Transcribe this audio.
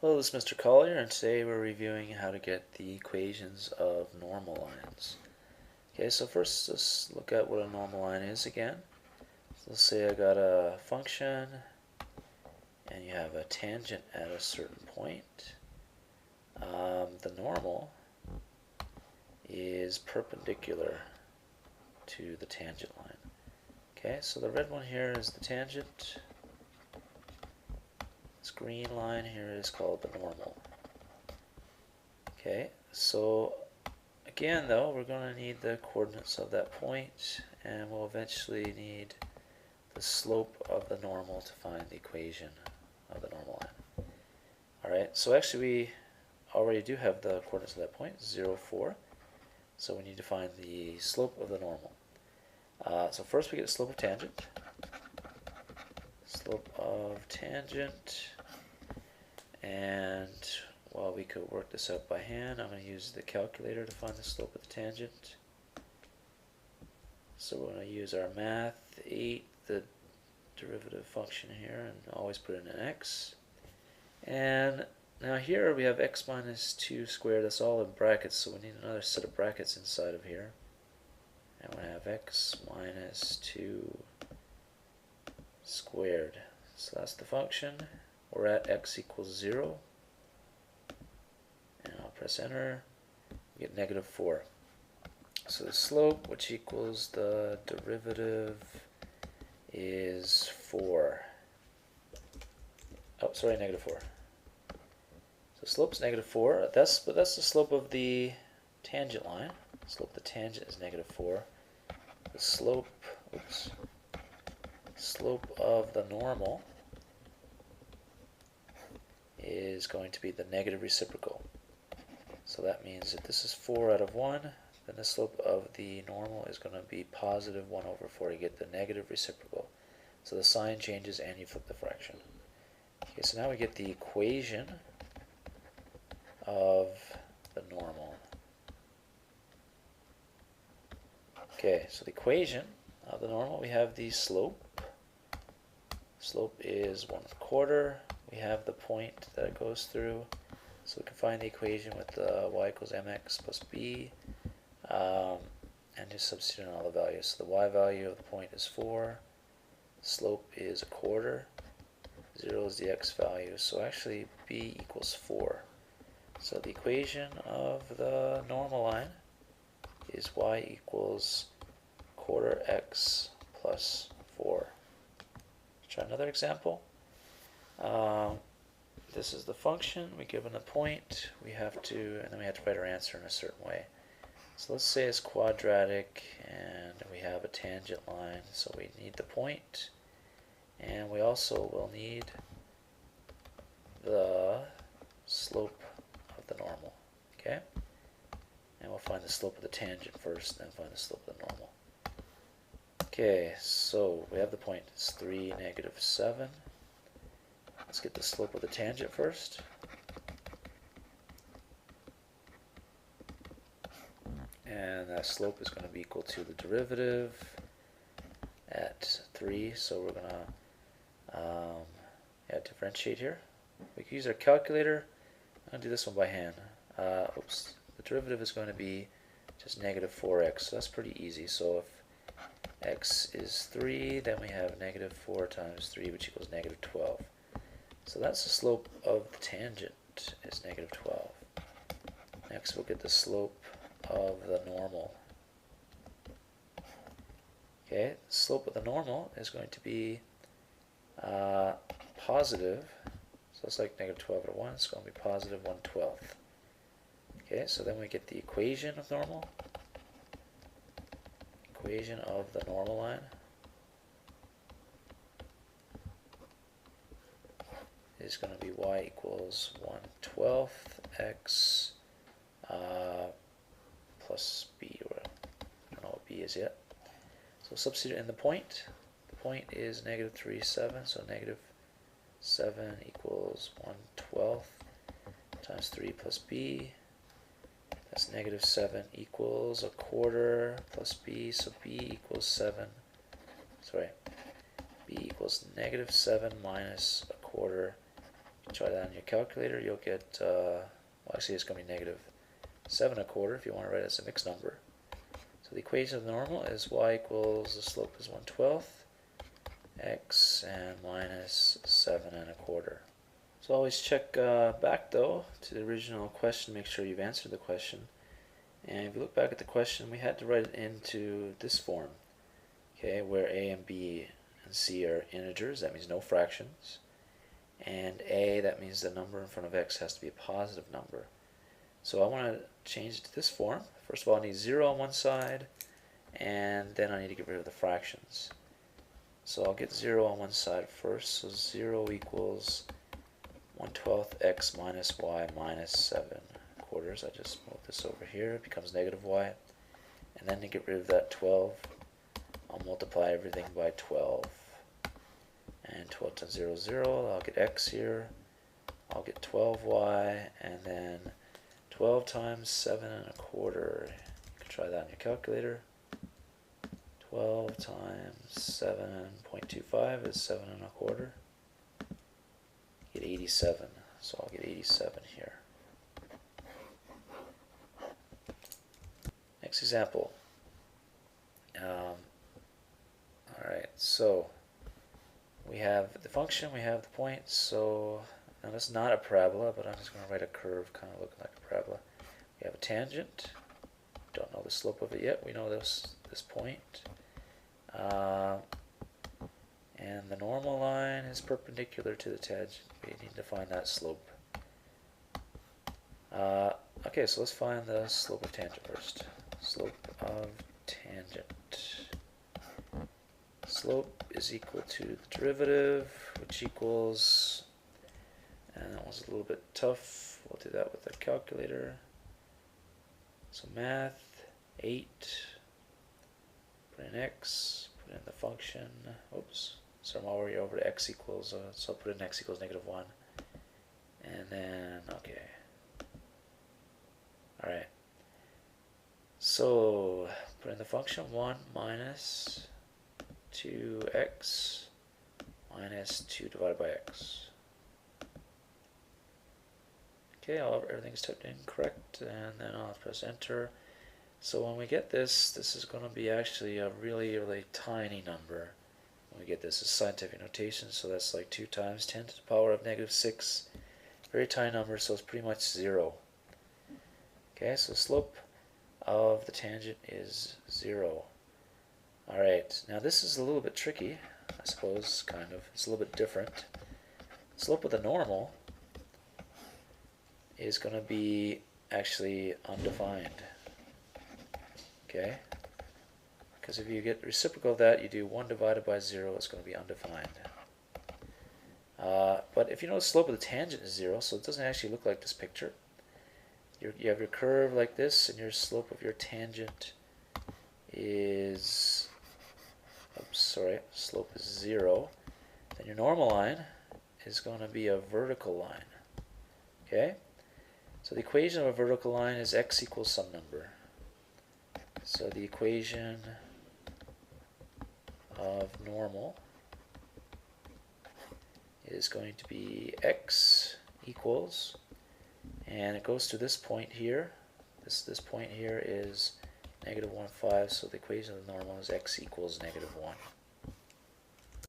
Hello, this is Mr. Collier, and today we're reviewing how to get the equations of normal lines. Okay, so first let's look at what a normal line is again. So let's say I got a function, and you have a tangent at a certain point. The normal is perpendicular to the tangent line. Okay, so the red one here is the tangent. This green line here is called the normal. Okay, so again though, we're going to need the coordinates of that point, and we'll eventually need the slope of the normal to find the equation of the normal line. Alright, so actually we already do have the coordinates of that point, 0, 4. So we need to find the slope of the normal. So first we get the slope of tangent. Slope of tangent, and well, we could work this out by hand. I'm going to use the calculator to find the slope of the tangent. So we're going to use our math 8, the derivative function here, and always put in an x. And now here we have x minus 2 squared. That's all in brackets, so we need another set of brackets inside of here. And we have x minus 2 squared. So that's the function. We're at x equals 0. And I'll press enter. We get negative 4. So the slope, which equals the derivative, is 4. Oh, sorry, negative 4. So slope's negative 4. But that's the slope of the tangent line. The slope of the tangent is negative 4. The slope, slope of the normal is going to be the negative reciprocal. So that means if this is 4 out of 1, then the slope of the normal is going to be positive 1 over 4. You get the negative reciprocal. So the sign changes and you flip the fraction. Okay, so now we get the equation of the normal. Okay, so the equation of the normal, we have the slope. Slope is 1/4. We have the point that it goes through. So we can find the equation with y equals mx plus b, and just substitute in all the values. So the y value of the point is 4. Slope is 1/4. 0 is the x value. So actually b equals 4. So the equation of the normal line is y equals 1/4 x plus 4. Let's try another example. This is the function. We given a point. We have to, and then we have to write our answer in a certain way. So let's say it's quadratic, and we have a tangent line. So we need the point, and we also will need the slope of the normal. Okay, and we'll find the slope of the tangent first, then find the slope of the normal. Okay, so we have the point. It's 3, negative 7. Let's get the slope of the tangent first. And that slope is going to be equal to the derivative at 3. So we're going to differentiate here. We can use our calculator. I'm going to do this one by hand. The derivative is going to be just negative 4x. So that's pretty easy. So if x is 3, then we have negative 4 times 3, which equals negative 12. So that's the slope of the tangent is negative 12. Next we'll get the slope of the normal. Okay, the slope of the normal is going to be positive. So it's like negative 12 over 1. It's going to be positive 1/12. Okay, so then we get the equation of normal. Equation of the normal line is going to be y equals 1/12 x plus b, or I don't know what b is yet. So substitute in the point. The point is negative 3, 7, so negative 7 equals 1/12 times 3 plus b. That's negative 7 equals 1/4 plus b, so b equals 7. Sorry, b equals negative 7 minus 1/4 Try that on your calculator, you'll get, well actually it's going to be negative 7 1/4 if you want to write it as a mixed number. So the equation of the normal is y equals, the slope is 1/12 x and minus 7 1/4. So always check back though to the original question, make sure you've answered the question. And if you look back at the question, we had to write it into this form, okay, where a and b and c are integers, that means no fractions, and a, that means the number in front of x has to be a positive number. So I want to change it to this form. First of all, I need 0 on one side, and then I need to get rid of the fractions. So I'll get 0 on one side first, so 0 equals 1/12 x minus y minus 7 1/4. I just move this over here, it becomes negative y. And then to get rid of that 12, I'll multiply everything by 12. And 12 times 0 is 0, I'll get x here, I'll get 12y, and then 12 times 7 1/4. You can try that on your calculator. 12 times 7.25 is 7 1/4. Get 87, so I'll get 87 here. Next example. Alright, so we have the function, we have the point, so now that's not a parabola, but I'm just going to write a curve kind of looking like a parabola. We have a tangent, don't know the slope of it yet, we know this point. And the normal line is perpendicular to the tangent. We need to find that slope. Okay, so let's find the slope of tangent first. Slope of tangent. Slope is equal to the derivative, which equals, and that was a little bit tough. We'll do that with a calculator. So math, 8, put in x, put in the function, oops. So I'm already over to x equals, so I'll put in x equals -1. And then, okay. Alright. So, put in the function 1 minus 2x minus 2 divided by x. Okay, everything's typed in correct, and then I'll press enter. So when we get this, this is going to be actually a really, really tiny number. When we get this as scientific notation, so that's like 2 times 10 to the power of -6. Very tiny number, so it's pretty much 0. Okay, so slope of the tangent is 0. Alright, now this is a little bit tricky, I suppose, kind of. It's a little bit different. Slope of the normal is going to be actually undefined. Okay? Because if you get reciprocal of that, you do 1 divided by 0, it's going to be undefined. But if you know the slope of the tangent is 0, so it doesn't actually look like this picture. You have your curve like this, and your slope of your tangent is, oops, sorry, slope is 0. Then your normal line is going to be a vertical line. Okay? So the equation of a vertical line is x equals some number. So the equation of normal is going to be x equals, and it goes to this point here. This point here is -1/5, so the equation of the normal is x equals -1.